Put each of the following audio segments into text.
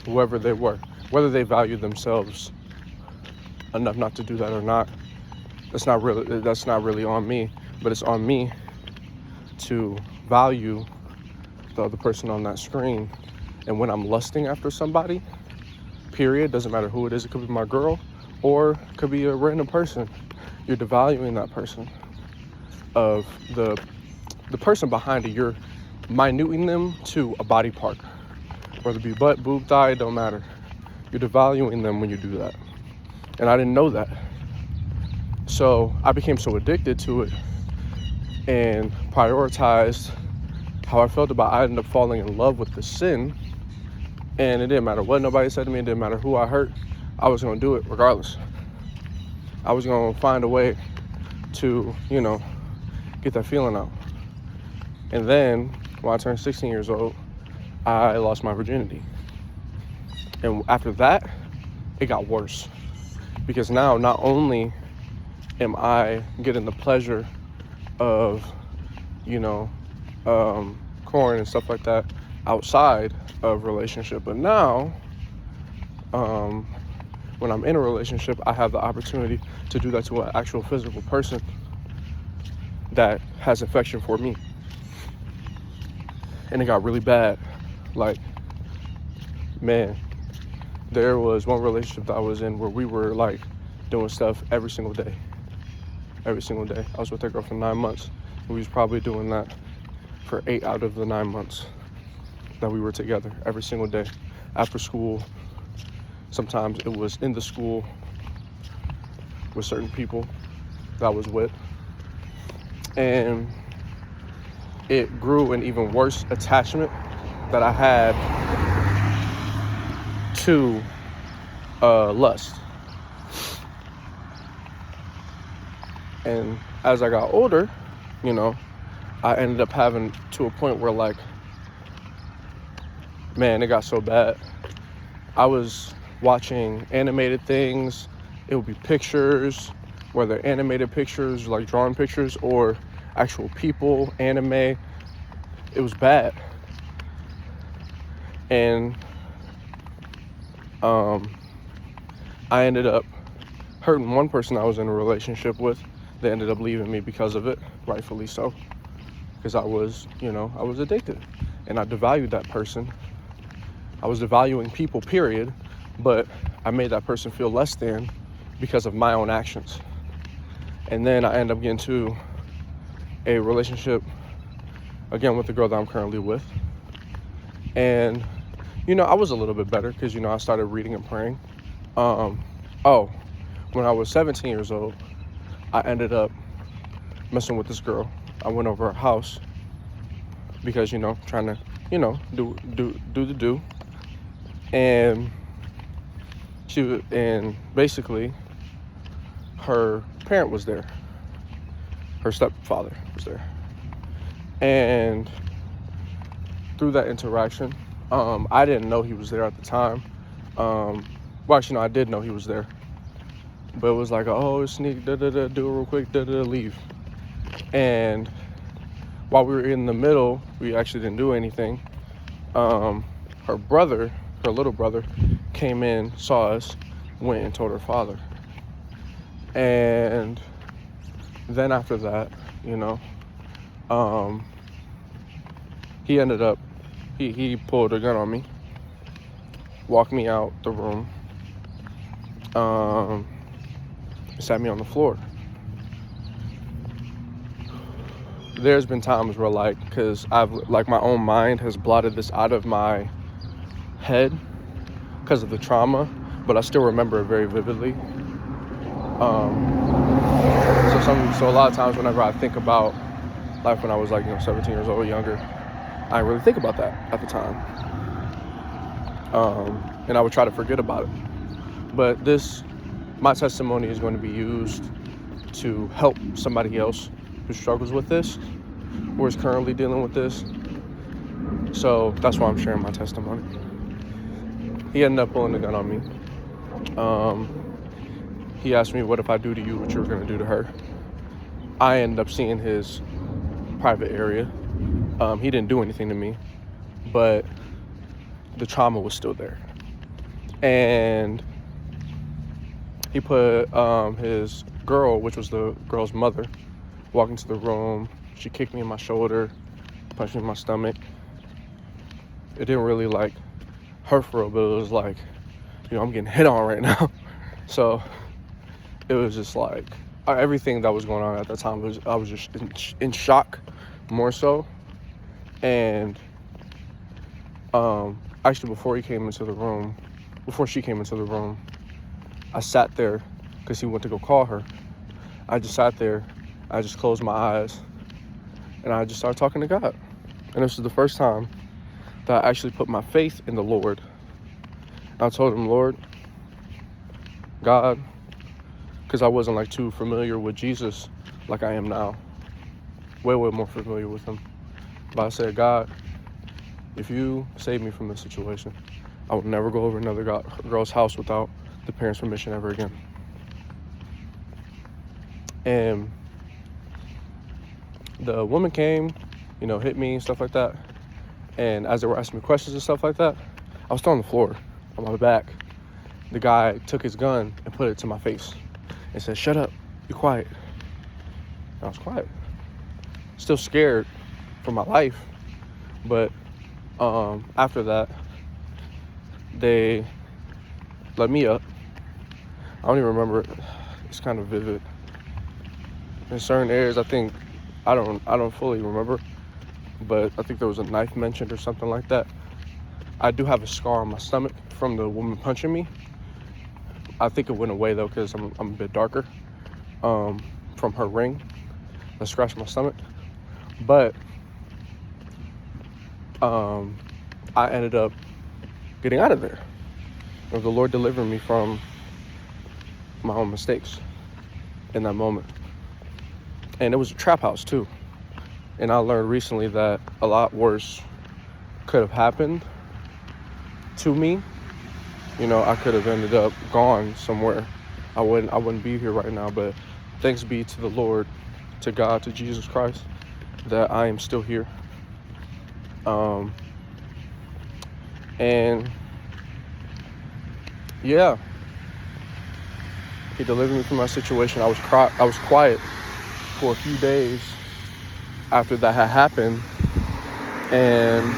whoever they were, whether they value themselves enough not to do that or not. That's not really on me, but it's on me to value the other person on that screen. And when I'm lusting after somebody, period, doesn't matter who it is, it could be my girl or it could be a random person, you're devaluing that person of the person behind it. You're minuting them to a body part, whether it be butt, boob, thigh, it don't matter. You're devaluing them when you do that. And I didn't know that. So I became so addicted to it and prioritized how I felt about it. I ended up falling in love with the sin, and it didn't matter what nobody said to me. It didn't matter who I hurt. I was going to do it regardless. I was going to find a way to, get that feeling out. And then when I turned 16 years old, I lost my virginity. And after that, it got worse. Because now not only am I getting the pleasure of, corn and stuff like that outside of relationship, but now, when I'm in a relationship, I have the opportunity to do that to an actual physical person that has affection for me. And it got really bad. Like, man, there was one relationship that I was in where we were like doing stuff every single day. I was with that girl for 9 months. And we was probably doing that for 8 out of the 9 months that we were together every single day. After school, sometimes it was in the school with certain people that I was with. And it grew an even worse attachment that I had to lust. And as I got older, I ended up having to a point where, like, man, it got so bad. I was watching animated things. It would be pictures, whether animated pictures, like drawn pictures, or actual people, anime. It was bad. And I ended up hurting one person I was in a relationship with. They ended up leaving me because of it, rightfully so. Because I was addicted. And I devalued that person. I was devaluing people, period. But I made that person feel less than because of my own actions. And then I ended up getting to a relationship, again, with the girl that I'm currently with. And, I was a little bit better because, I started reading and praying. When I was 17 years old, I ended up messing with this girl. I went over her house because, trying to, do the do. And basically her parent was there. Her stepfather was there. And through that interaction, I didn't know he was there at the time. I did know he was there. But it was like, sneak, do it real quick, leave. And while we were in the middle, we actually didn't do anything. Her little brother, came in, saw us, went and told her father. And then after that, he ended up, he pulled a gun on me, walked me out the room, sat me on the floor. There's been times where, because my own mind has blotted this out of my head because of the trauma, but I still remember it very vividly. So a lot of times whenever I think about life when I was 17 years old or younger, I didn't really think about that at the time. And I would try to forget about it. But my testimony is going to be used to help somebody else who struggles with this or is currently dealing with this. So that's why I'm sharing my testimony. He ended up pulling the gun on me. He asked me, what if I do to you what you were going to do to her? I ended up seeing his private area. He didn't do anything to me, but the trauma was still there. And he put his girl, which was the girl's mother, walk into the room. She kicked me in my shoulder, punched me in my stomach. It didn't really like hurt for real, but it was like, I'm getting hit on right now. So it was just like everything that was going on at that time I was just in shock, more so. And actually before she came into the room, I sat there because he went to go call her. I just sat there, I just closed my eyes, and I just started talking to God. And this was the first time that I actually put my faith in the Lord. I told him, Lord, God, because I wasn't like too familiar with Jesus like I am now. Way more familiar with him. But I said, God, if you save me from this situation, I will never go over another girl's house without the parents' permission ever again. And the woman came, hit me and stuff like that. And as they were asking me questions and stuff like that, I was still on the floor, on my back. The guy took his gun and put it to my face and said, shut up, be quiet. And I was quiet. Still scared for my life. But after that, they let me up. I don't even remember it. It's kind of vivid. In certain areas, I don't fully remember, but I think there was a knife mentioned or something like that. I do have a scar on my stomach from the woman punching me. I think it went away though, because I'm a bit darker from her ring that scratched my stomach. But I ended up getting out of there. And the Lord delivered me from my own mistakes in that moment. And it was a trap house too. And I learned recently that a lot worse could have happened to me. I could have ended up gone somewhere. I wouldn't be here right now, but thanks be to the Lord, to God, to Jesus Christ, that I am still here. And yeah, he delivered me from my situation. I was quiet for a few days after that had happened. And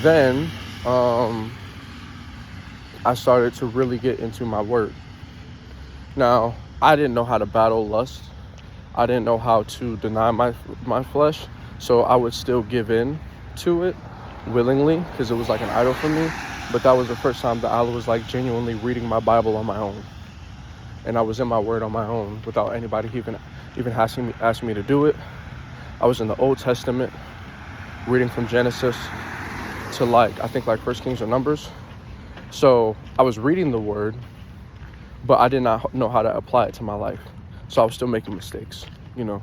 then I started to really get into my word. Now, I didn't know how to battle lust. I didn't know how to deny my flesh. So I would still give in to it willingly because it was like an idol for me. But that was the first time that I was like genuinely reading my Bible on my own. And I was in my word on my own without anybody even asking me to do it. I was in the Old Testament, reading from Genesis to I think 1 Kings or Numbers. So I was reading the word, but I did not know how to apply it to my life. So I was still making mistakes, When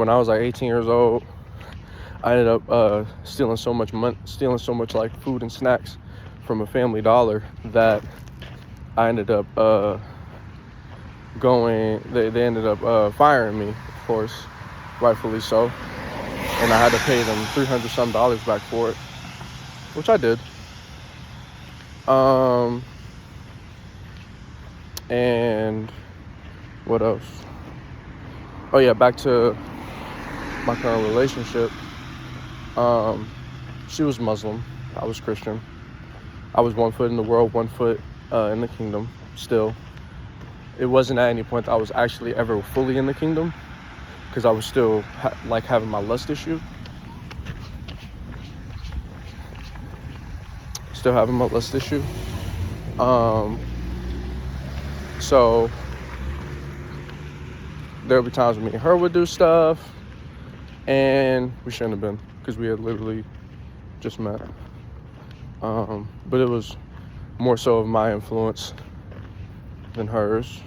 I was like 18 years old, I ended up stealing so much like food and snacks from a Family Dollar that I ended up they ended up firing me, of course, rightfully so. And I had to pay them $300 some back for it, which I did. And what else? Oh yeah, back to my current relationship. She was Muslim. I was Christian. I was 1 foot in the world, 1 foot in the kingdom still. It wasn't at any point that I was actually ever fully in the kingdom, because I was still having my lust issue. Still having my lust issue. So there would be times when me and her would do stuff, and we shouldn't have been, because we had literally just met. But it was more so of my influence than hers.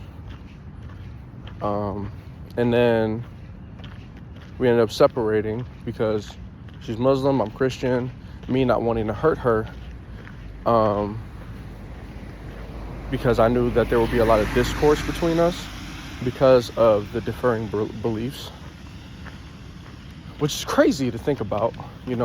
And then we ended up separating because she's Muslim, I'm Christian. Me not wanting to hurt her, because I knew that there would be a lot of discourse between us because of the differing beliefs, which is crazy to think about. You're